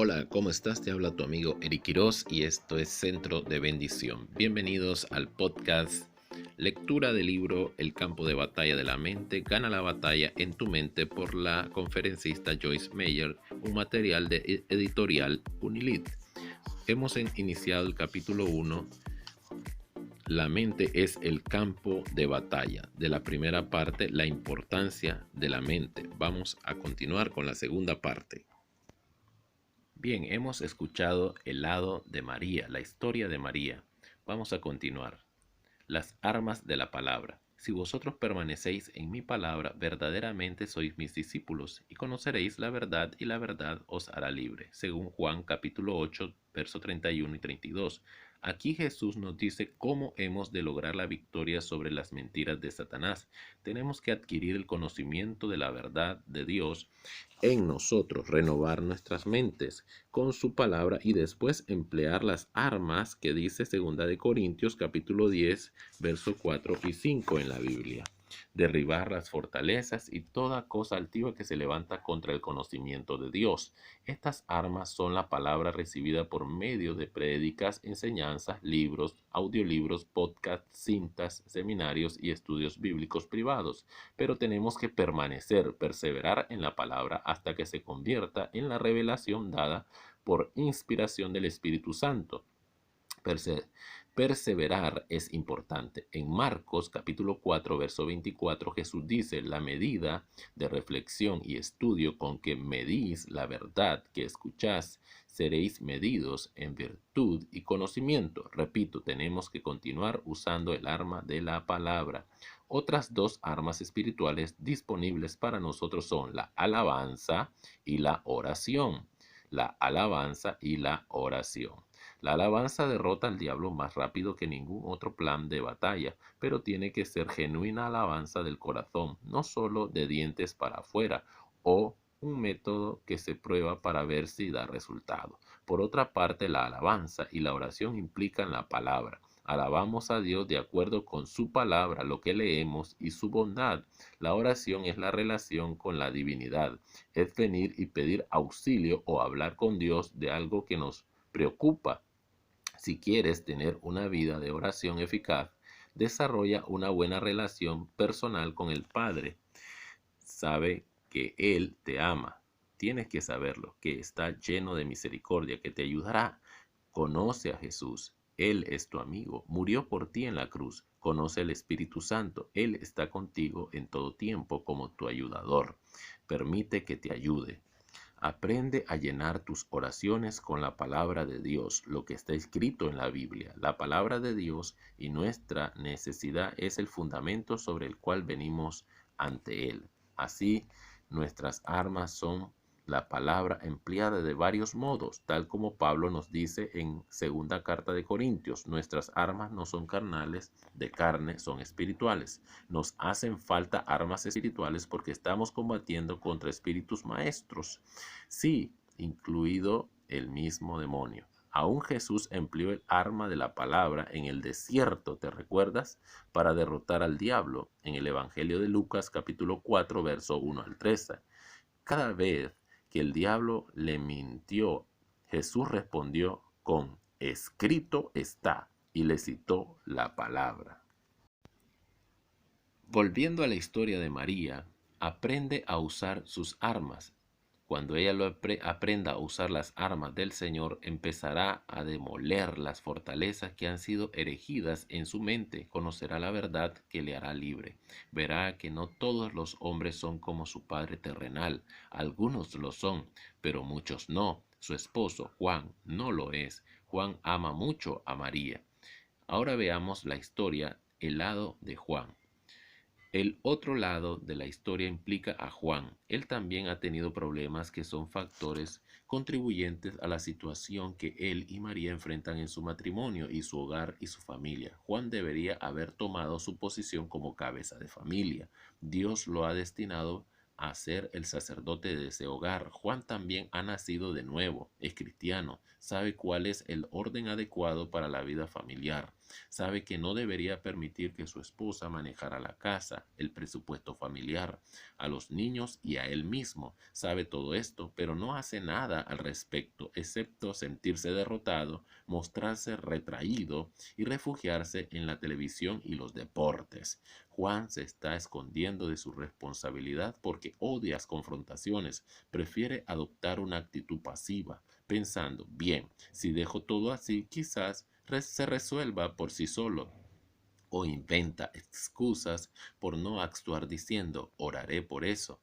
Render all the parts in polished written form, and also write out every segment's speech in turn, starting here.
Hola, ¿cómo estás? Te habla tu amigo Eric Quiroz y esto es Centro de Bendición. Bienvenidos al podcast Lectura del libro El campo de batalla de la mente, gana la batalla en tu mente por la conferencista Joyce Meyer, un material de editorial Unilit. Hemos iniciado el capítulo 1. La mente es el campo de batalla. De la primera parte, la importancia de la mente. Vamos a continuar con la segunda parte. Bien, hemos escuchado el lado de María, la historia de María. Vamos a continuar. Las armas de la palabra. Si vosotros permanecéis en mi palabra, verdaderamente sois mis discípulos, y conoceréis la verdad, y la verdad os hará libre. Según Juan capítulo 8, verso 31 y 32. Aquí Jesús nos dice cómo hemos de lograr la victoria sobre las mentiras de Satanás. Tenemos que adquirir el conocimiento de la verdad de Dios en nosotros, renovar nuestras mentes con su palabra y después emplear las armas que dice 2 Corintios capítulo 10, verso 4 y 5 en la Biblia. Derribar las fortalezas y toda cosa altiva que se levanta contra el conocimiento de Dios. Estas armas son la palabra recibida por medio de prédicas, enseñanzas, libros, audiolibros, podcasts, cintas, seminarios y estudios bíblicos privados. Pero tenemos que perseverar en la palabra hasta que se convierta en la revelación dada por inspiración del Espíritu Santo. Perseverar es importante. En Marcos capítulo 4, verso 24, Jesús dice, la medida de reflexión y estudio con que medís la verdad que escuchás, seréis medidos en virtud y conocimiento. Repito, tenemos que continuar usando el arma de la palabra. Otras dos armas espirituales disponibles para nosotros son la alabanza y la oración. La alabanza y la oración. La alabanza derrota al diablo más rápido que ningún otro plan de batalla, pero tiene que ser genuina alabanza del corazón, no solo de dientes para afuera o un método que se prueba para ver si da resultado. Por otra parte, la alabanza y la oración implican la palabra. Alabamos a Dios de acuerdo con su palabra, lo que leemos y su bondad. La oración es la relación con la divinidad. Es venir y pedir auxilio o hablar con Dios de algo que nos preocupa. Si quieres tener una vida de oración eficaz, desarrolla una buena relación personal con el Padre. Sabe que Él te ama. Tienes que saberlo, que está lleno de misericordia, que te ayudará. Conoce a Jesús. Él es tu amigo. Murió por ti en la cruz. Conoce al Espíritu Santo. Él está contigo en todo tiempo como tu ayudador. Permite que te ayude. Aprende a llenar tus oraciones con la palabra de Dios, lo que está escrito en la Biblia. La palabra de Dios y nuestra necesidad es el fundamento sobre el cual venimos ante Él. Así, nuestras armas son la palabra empleada de varios modos, tal como Pablo nos dice en segunda carta de Corintios. Nuestras armas no son carnales, de carne, son espirituales. Nos hacen falta armas espirituales porque estamos combatiendo contra espíritus maestros. Sí, incluido el mismo demonio. Aún Jesús empleó el arma de la palabra en el desierto, ¿te recuerdas? Para derrotar al diablo, en el Evangelio de Lucas capítulo 4, verso 1 al 13. Cada vez que el diablo le mintió, Jesús respondió con escrito está y le citó la palabra. Volviendo a la historia de María, aprende a usar sus armas. Cuando ella aprenda a usar las armas del Señor, empezará a demoler las fortalezas que han sido erigidas en su mente. Conocerá la verdad que le hará libre. Verá que no todos los hombres son como su padre terrenal. Algunos lo son, pero muchos no. Su esposo, Juan, no lo es. Juan ama mucho a María. Ahora veamos la historia, el lado de Juan. El otro lado de la historia implica a Juan. Él también ha tenido problemas que son factores contribuyentes a la situación que él y María enfrentan en su matrimonio y su hogar y su familia. Juan debería haber tomado su posición como cabeza de familia. Dios lo ha destinado a ser el sacerdote de ese hogar. Juan también ha nacido de nuevo, es cristiano, sabe cuál es el orden adecuado para la vida familiar. Sabe que no debería permitir que su esposa manejara la casa, el presupuesto familiar, a los niños y a él mismo. Sabe todo esto, pero no hace nada al respecto, excepto sentirse derrotado, mostrarse retraído y refugiarse en la televisión y los deportes. Juan se está escondiendo de su responsabilidad porque odia las confrontaciones. Prefiere adoptar una actitud pasiva, pensando, bien, si dejo todo así, quizás se resuelva por sí solo. O inventa excusas por no actuar diciendo, oraré por eso.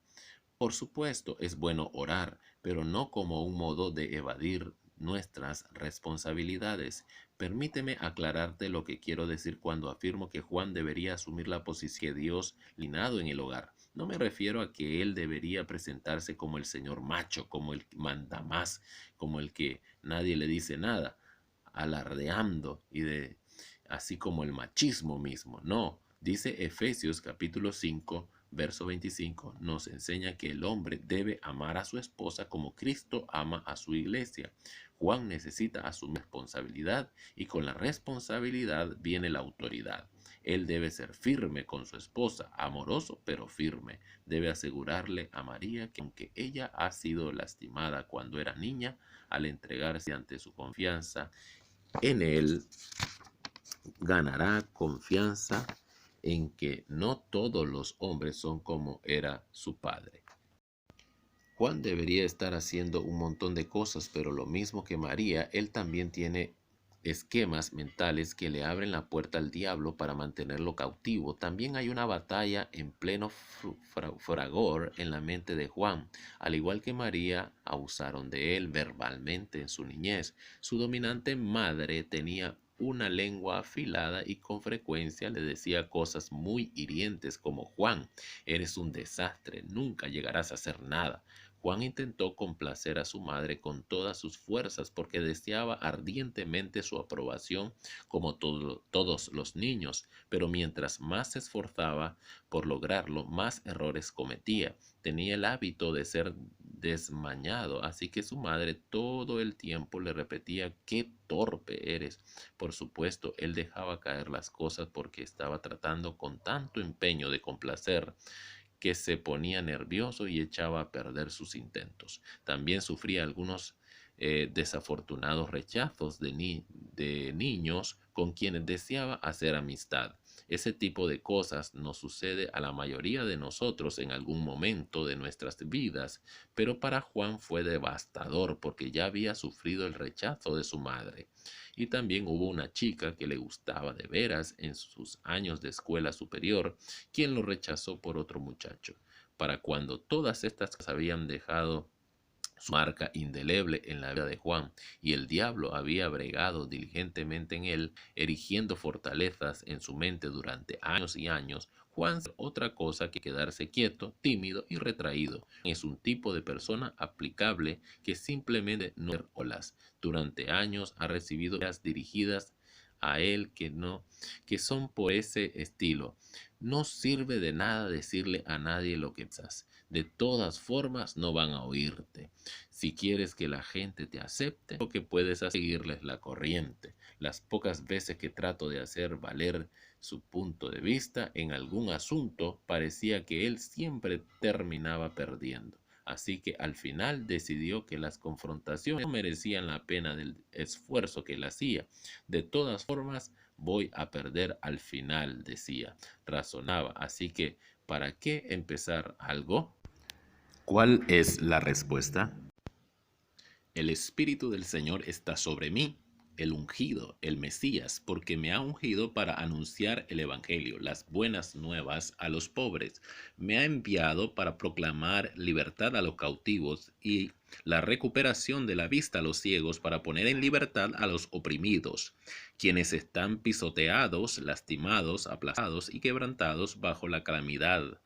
Por supuesto, es bueno orar, pero no como un modo de evadir nuestras responsabilidades. Permíteme aclararte lo que quiero decir cuando afirmo que Juan debería asumir la posición de Dios linado en el hogar. No me refiero a que él debería presentarse como el señor macho, como el que manda más, como el que nadie le dice nada, alardeando así como el machismo mismo. No, dice Efesios capítulo 5, verso 25, nos enseña que el hombre debe amar a su esposa como Cristo ama a su iglesia. Juan necesita asumir responsabilidad y con la responsabilidad viene la autoridad. Él debe ser firme con su esposa, amoroso pero firme. Debe asegurarle a María que aunque ella ha sido lastimada cuando era niña, al entregarse ante su confianza en él, ganará confianza en que no todos los hombres son como era su padre. Juan debería estar haciendo un montón de cosas, pero lo mismo que María, él también tiene esquemas mentales que le abren la puerta al diablo para mantenerlo cautivo. También hay una batalla en pleno fragor en la mente de Juan. Al igual que María, abusaron de él verbalmente en su niñez. Su dominante madre tenía una lengua afilada y con frecuencia le decía cosas muy hirientes como Juan, eres un desastre, nunca llegarás a hacer nada. Juan intentó complacer a su madre con todas sus fuerzas porque deseaba ardientemente su aprobación como todos los niños, pero mientras más se esforzaba por lograrlo, más errores cometía. Tenía el hábito de ser desmañado, así que su madre todo el tiempo le repetía qué torpe eres. Por supuesto, él dejaba caer las cosas porque estaba tratando con tanto empeño de complacer que se ponía nervioso y echaba a perder sus intentos. También sufría algunos desafortunados rechazos de niños con quienes deseaba hacer amistad. Ese tipo de cosas nos sucede a la mayoría de nosotros en algún momento de nuestras vidas, pero para Juan fue devastador porque ya había sufrido el rechazo de su madre. Y también hubo una chica que le gustaba de veras en sus años de escuela superior, quien lo rechazó por otro muchacho. Para cuando todas estas cosas habían dejado su marca indeleble en la vida de Juan, y el diablo había bregado diligentemente en él, erigiendo fortalezas en su mente durante años y años, Juan es otra cosa que quedarse quieto, tímido y retraído. Es un tipo de persona aplicable que simplemente no hace olas. Durante años ha recibido ideas dirigidas a él que son por ese estilo. No sirve de nada decirle a nadie lo que piensas. De todas formas, no van a oírte. Si quieres que la gente te acepte, lo que puedes hacer es seguirles la corriente. Las pocas veces que trato de hacer valer su punto de vista en algún asunto, parecía que él siempre terminaba perdiendo. Así que al final decidió que las confrontaciones no merecían la pena del esfuerzo que él hacía. De todas formas, voy a perder al final, decía, razonaba. Así que, ¿para qué empezar algo? ¿Cuál es la respuesta? El Espíritu del Señor está sobre mí, el ungido, el Mesías, porque me ha ungido para anunciar el Evangelio, las buenas nuevas a los pobres. Me ha enviado para proclamar libertad a los cautivos y la recuperación de la vista a los ciegos, para poner en libertad a los oprimidos, quienes están pisoteados, lastimados, aplastados y quebrantados bajo la calamidad,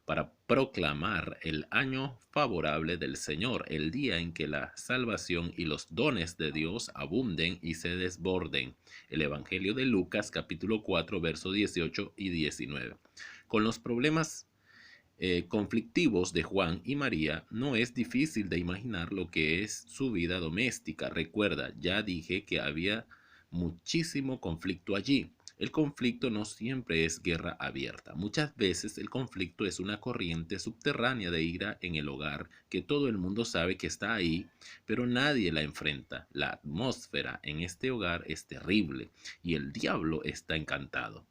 para proclamar el año favorable del Señor, el día en que la salvación y los dones de Dios abunden y se desborden. El Evangelio de Lucas capítulo 4 versos 18 y 19. Con los problemas conflictivos de Juan y María, no es difícil de imaginar lo que es su vida doméstica. Recuerda, ya dije que había muchísimo conflicto allí. El conflicto no siempre es guerra abierta. Muchas veces el conflicto es una corriente subterránea de ira en el hogar que todo el mundo sabe que está ahí, pero nadie la enfrenta. La atmósfera en este hogar es terrible y el diablo está encantado.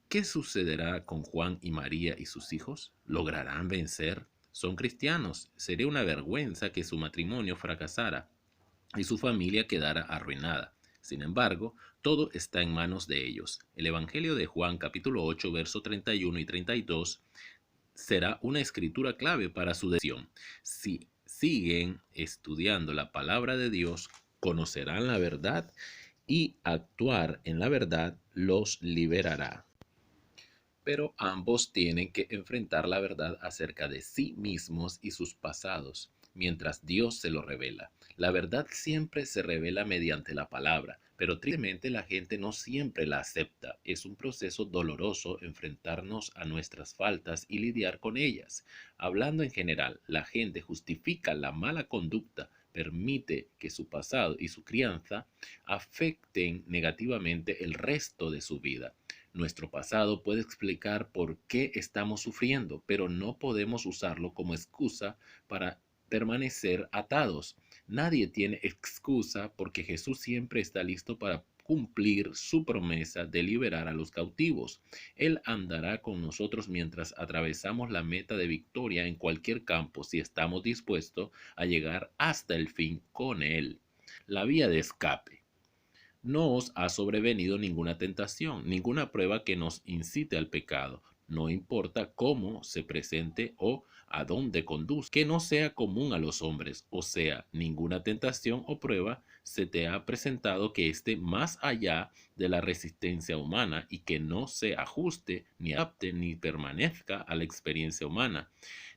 ¿Qué sucederá con Juan y María y sus hijos? ¿Lograrán vencer? Son cristianos. Sería una vergüenza que su matrimonio fracasara y su familia quedara arruinada. Sin embargo, todo está en manos de ellos. El Evangelio de Juan capítulo 8, verso 31 y 32 será una escritura clave para su decisión. Si siguen estudiando la palabra de Dios, conocerán la verdad y actuar en la verdad los liberará. Pero ambos tienen que enfrentar la verdad acerca de sí mismos y sus pasados, mientras Dios se lo revela. La verdad siempre se revela mediante la palabra, pero tristemente la gente no siempre la acepta. Es un proceso doloroso enfrentarnos a nuestras faltas y lidiar con ellas. Hablando en general, la gente justifica la mala conducta, permite que su pasado y su crianza afecten negativamente el resto de su vida. Nuestro pasado puede explicar por qué estamos sufriendo, pero no podemos usarlo como excusa para permanecer atados. Nadie tiene excusa porque Jesús siempre está listo para cumplir su promesa de liberar a los cautivos. Él andará con nosotros mientras atravesamos la meta de victoria en cualquier campo si estamos dispuestos a llegar hasta el fin con Él. La vía de escape. No os ha sobrevenido ninguna tentación, ninguna prueba que nos incite al pecado, no importa cómo se presente o a dónde conduzca, que no sea común a los hombres, o sea, ninguna tentación o prueba se te ha presentado que esté más allá de la resistencia humana y que no se ajuste, ni adapte, ni permanezca a la experiencia humana,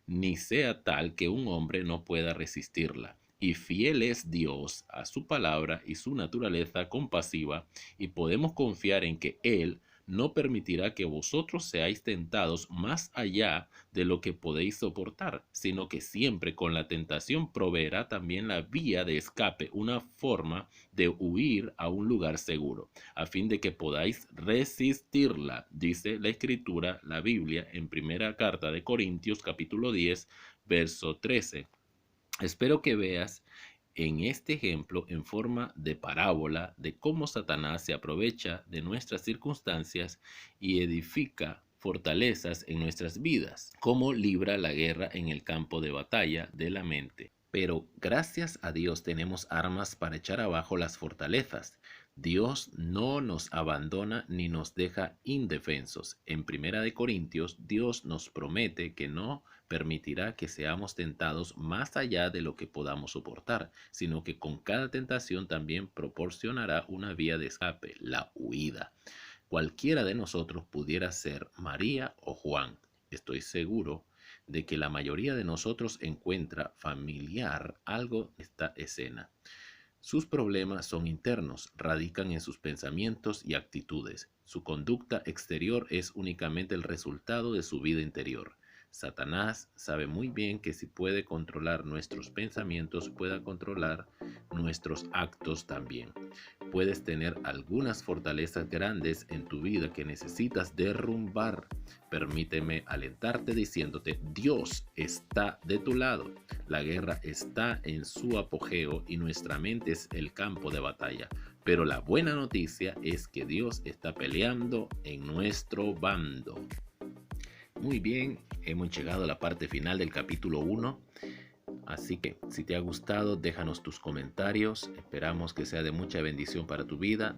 ni sea tal que un hombre no pueda resistirla. Y fiel es Dios a su palabra y su naturaleza compasiva, y podemos confiar en que Él no permitirá que vosotros seáis tentados más allá de lo que podéis soportar, sino que siempre con la tentación proveerá también la vía de escape, una forma de huir a un lugar seguro, a fin de que podáis resistirla, dice la Escritura, la Biblia, en primera carta de Corintios capítulo 10, verso 13. Espero que veas en este ejemplo en forma de parábola de cómo Satanás se aprovecha de nuestras circunstancias y edifica fortalezas en nuestras vidas, cómo libra la guerra en el campo de batalla de la mente. Pero gracias a Dios tenemos armas para echar abajo las fortalezas. Dios no nos abandona ni nos deja indefensos. En Primera de Corintios, Dios nos promete que no permitirá que seamos tentados más allá de lo que podamos soportar, sino que con cada tentación también proporcionará una vía de escape, la huida. Cualquiera de nosotros pudiera ser María o Juan. Estoy seguro de que la mayoría de nosotros encuentra familiar algo de esta escena. Sus problemas son internos, radican en sus pensamientos y actitudes. Su conducta exterior es únicamente el resultado de su vida interior. Satanás sabe muy bien que si puede controlar nuestros pensamientos, puede controlar nuestros actos también. Puedes tener algunas fortalezas grandes en tu vida que necesitas derrumbar. Permíteme alentarte diciéndote, Dios está de tu lado. La guerra está en su apogeo y nuestra mente es el campo de batalla. Pero la buena noticia es que Dios está peleando en nuestro bando. Muy bien, hemos llegado a la parte final del capítulo 1. Así que si te ha gustado, déjanos tus comentarios. Esperamos que sea de mucha bendición para tu vida.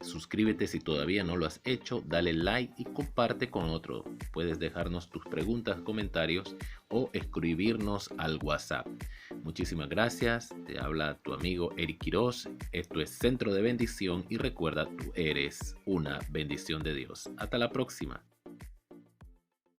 Suscríbete si todavía no lo has hecho, dale like y comparte con otro. Puedes dejarnos tus preguntas, comentarios o escribirnos al WhatsApp. Muchísimas gracias. Te habla tu amigo Eric Quiroz. Esto es Centro de Bendición y recuerda, tú eres una bendición de Dios. Hasta la próxima.